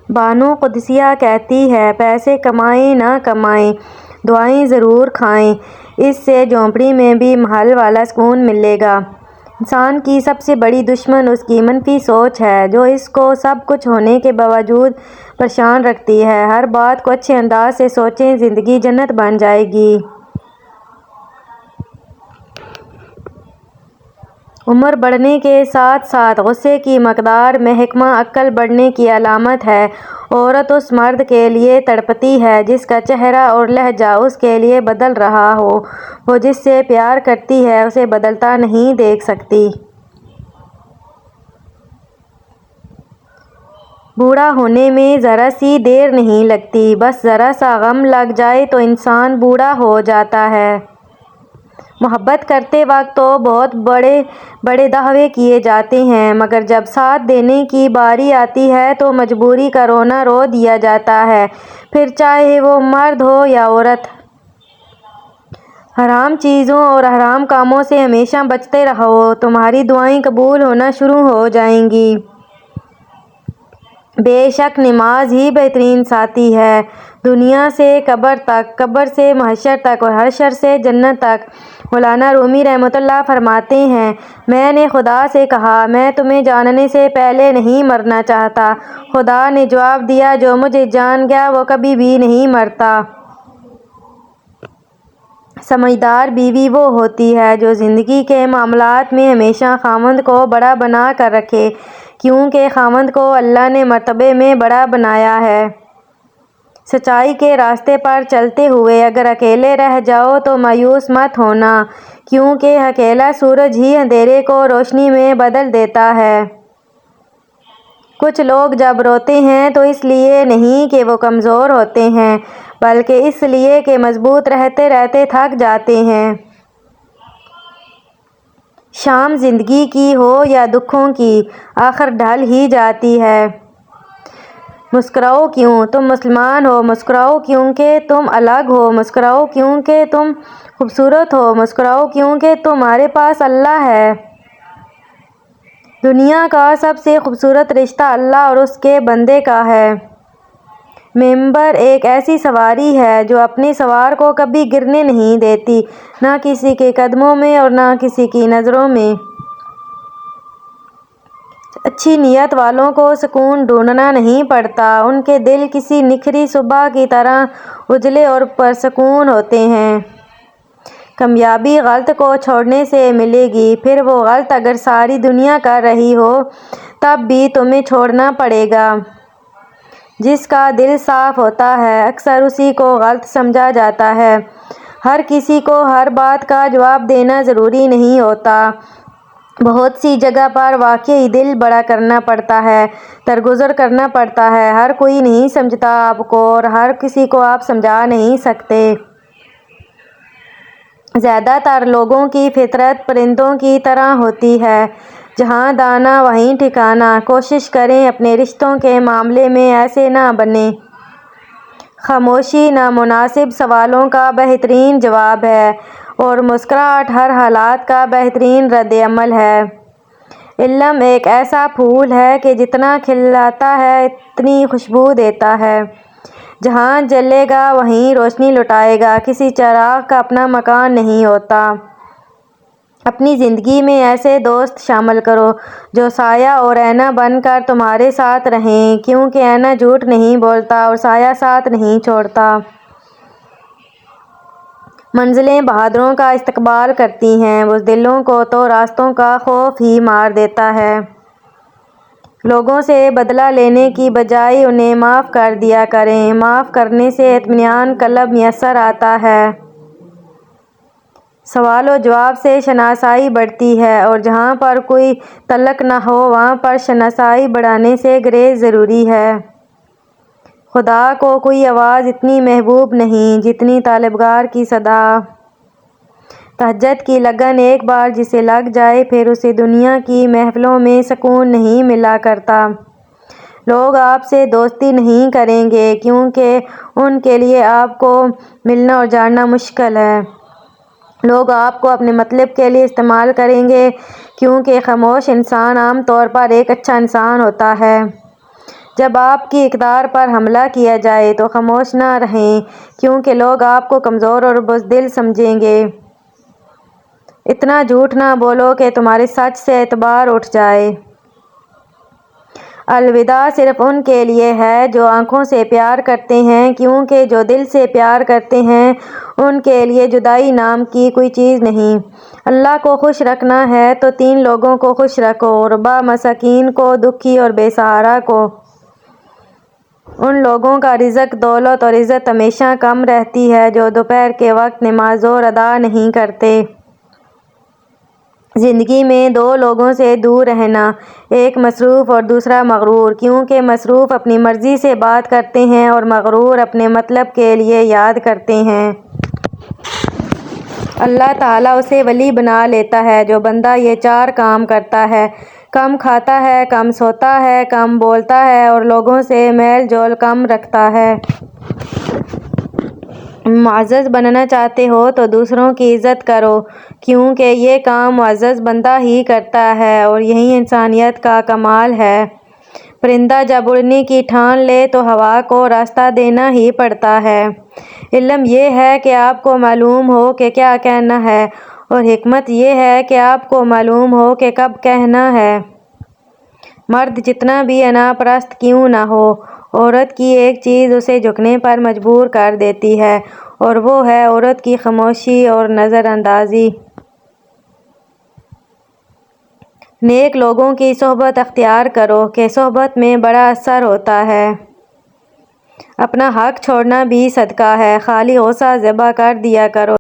بانو قدسیہ کہتی ہے، پیسے کمائیں نہ کمائیں، دعائیں ضرور کھائیں، اس سے جھونپڑی میں بھی محل والا سکون ملے گا۔ انسان کی سب سے بڑی دشمن اس کی منفی سوچ ہے، جو اس کو سب کچھ ہونے کے باوجود پریشان رکھتی ہے۔ ہر بات کو اچھے انداز سے سوچیں، زندگی جنت بن جائے گی۔ عمر بڑھنے کے ساتھ ساتھ غصے کی مقدار محکمہ عقل بڑھنے کی علامت ہے۔ عورت اس مرد کے لیے تڑپتی ہے جس کا چہرہ اور لہجہ اس کے لیے بدل رہا ہو۔ وہ جس سے پیار کرتی ہے اسے بدلتا نہیں دیکھ سکتی۔ بوڑھا ہونے میں ذرا سی دیر نہیں لگتی، بس ذرا سا غم لگ جائے تو انسان بوڑھا ہو جاتا ہے۔ محبت کرتے وقت تو بہت بڑے بڑے دعوے کیے جاتے ہیں، مگر جب ساتھ دینے کی باری آتی ہے تو مجبوری کا رونا رو دیا جاتا ہے، پھر چاہے وہ مرد ہو یا عورت۔ حرام چیزوں اور حرام کاموں سے ہمیشہ بچتے رہو، تمہاری دعائیں قبول ہونا شروع ہو جائیں گی۔ بے شک نماز ہی بہترین ساتھی ہے، دنیا سے قبر تک، قبر سے محشر تک اور حشر سے جنت تک۔ مولانا رومی رحمۃ اللہ فرماتے ہیں، میں نے خدا سے کہا، میں تمہیں جاننے سے پہلے نہیں مرنا چاہتا۔ خدا نے جواب دیا، جو مجھے جان گیا وہ کبھی بھی نہیں مرتا۔ سمجھدار بیوی وہ ہوتی ہے جو زندگی کے معاملات میں ہمیشہ خاوند کو بڑا بنا کر رکھے، کیونکہ خاوند کو اللہ نے مرتبے میں بڑا بنایا ہے۔ سچائی کے راستے پر چلتے ہوئے اگر اکیلے رہ جاؤ تو مایوس مت ہونا، کیونکہ اکیلا سورج ہی اندھیرے کو روشنی میں بدل دیتا ہے۔ کچھ لوگ جب روتے ہیں تو اس لیے نہیں کہ وہ کمزور ہوتے ہیں، بلکہ اس لیے کہ مضبوط رہتے رہتے تھک جاتے ہیں۔ شام زندگی کی ہو یا دکھوں کی، آخر ڈھل ہی جاتی ہے۔ مسکراؤ کیوں تم مسلمان ہو، مسکراؤ کیونکہ تم الگ ہو، مسکراؤ کیونکہ تم خوبصورت ہو، مسکراؤ کیونکہ تمہارے پاس اللہ ہے۔ دنیا کا سب سے خوبصورت رشتہ اللہ اور اس کے بندے کا ہے۔ ممبر ایک ایسی سواری ہے جو اپنے سوار کو کبھی گرنے نہیں دیتی، نہ کسی کے قدموں میں اور نہ کسی کی نظروں میں۔ اچھی نیت والوں کو سکون ڈھونڈنا نہیں پڑتا، ان کے دل کسی نکھری صبح کی طرح اجلے اور پرسکون ہوتے ہیں۔ کامیابی غلط کو چھوڑنے سے ملے گی، پھر وہ غلط اگر ساری دنیا کر رہی ہو تب بھی تمہیں چھوڑنا پڑے گا۔ جس کا دل صاف ہوتا ہے اکثر اسی کو غلط سمجھا جاتا ہے۔ ہر کسی کو ہر بات کا جواب دینا ضروری نہیں ہوتا، بہت سی جگہ پر واقعی دل بڑا کرنا پڑتا ہے، درگزر کرنا پڑتا ہے۔ ہر کوئی نہیں سمجھتا آپ کو اور ہر کسی کو آپ سمجھا نہیں سکتے۔ زیادہ تر لوگوں کی فطرت پرندوں کی طرح ہوتی ہے، جہاں دانہ وہیں ٹھکانہ۔ کوشش کریں اپنے رشتوں کے معاملے میں ایسے نہ بنیں۔ خاموشی نامناسب سوالوں کا بہترین جواب ہے اور مسکراہٹ ہر حالات کا بہترین رد عمل ہے۔ علم ایک ایسا پھول ہے کہ جتنا کھلاتا ہے اتنی خوشبو دیتا ہے، جہاں جلے گا وہیں روشنی لٹائے گا۔ کسی چراغ کا اپنا مکان نہیں ہوتا۔ اپنی زندگی میں ایسے دوست شامل کرو جو سایہ اور آئینہ بن کر تمہارے ساتھ رہیں، کیونکہ آئینہ جھوٹ نہیں بولتا اور سایہ ساتھ نہیں چھوڑتا۔ منزلیں بہادروں کا استقبال کرتی ہیں، بزدلوں کو تو راستوں کا خوف ہی مار دیتا ہے۔ لوگوں سے بدلہ لینے کی بجائے انہیں معاف کر دیا کریں، معاف کرنے سے اطمینان قلب میسر آتا ہے۔ سوال و جواب سے شناسائی بڑھتی ہے اور جہاں پر کوئی تعلق نہ ہو وہاں پر شناسائی بڑھانے سے گریز ضروری ہے۔ خدا کو کوئی آواز اتنی محبوب نہیں جتنی طلبگار کی صدا۔ تہجد کی لگن ایک بار جسے لگ جائے پھر اسے دنیا کی محفلوں میں سکون نہیں ملا کرتا۔ لوگ آپ سے دوستی نہیں کریں گے کیونکہ ان کے لیے آپ کو ملنا اور جاننا مشکل ہے۔ لوگ آپ کو اپنے مطلب کے لیے استعمال کریں گے کیونکہ خاموش انسان عام طور پر ایک اچھا انسان ہوتا ہے۔ جب آپ کی اقدار پر حملہ کیا جائے تو خاموش نہ رہیں، کیونکہ لوگ آپ کو کمزور اور بزدل سمجھیں گے۔ اتنا جھوٹ نہ بولو کہ تمہارے سچ سے اعتبار اٹھ جائے۔ الوداع صرف ان کے لیے ہے جو آنکھوں سے پیار کرتے ہیں، کیونکہ جو دل سے پیار کرتے ہیں ان کے لیے جدائی نام کی کوئی چیز نہیں۔ اللہ کو خوش رکھنا ہے تو 3 لوگوں کو خوش رکھو، غربا، مساکین کو، دکھی اور بے سہارا کو۔ ان لوگوں کا رزق، دولت اور عزت ہمیشہ کم رہتی ہے جو دوپہر کے وقت نماز ظہر ادا نہیں کرتے۔ زندگی میں 2 لوگوں سے دور رہنا، ایک مصروف اور دوسرا مغرور، کیونکہ مصروف اپنی مرضی سے بات کرتے ہیں اور مغرور اپنے مطلب کے لیے یاد کرتے ہیں۔ اللہ تعالیٰ اسے ولی بنا لیتا ہے جو بندہ یہ 4 کام کرتا ہے: کم کھاتا ہے، کم سوتا ہے، کم بولتا ہے اور لوگوں سے میل جول کم رکھتا ہے۔ معزز بننا چاہتے ہو تو دوسروں کی عزت کرو، کیونکہ یہ کام معزز بندہ ہی کرتا ہے اور یہی انسانیت کا کمال ہے۔ پرندہ جب اڑنے کی ٹھان لے تو ہوا کو راستہ دینا ہی پڑتا ہے۔ علم یہ ہے کہ آپ کو معلوم ہو کہ کیا کہنا ہے، اور حکمت یہ ہے کہ آپ کو معلوم ہو کہ کب کہنا ہے۔ مرد جتنا بھی انا پرست کیوں نہ ہو، عورت کی ایک چیز اسے جھکنے پر مجبور کر دیتی ہے، اور وہ ہے عورت کی خاموشی اور نظر اندازی۔ نیک لوگوں کی صحبت اختیار کرو کہ صحبت میں بڑا اثر ہوتا ہے۔ اپنا حق چھوڑنا بھی صدقہ ہے، خالی غصہ ذبح کر دیا کرو۔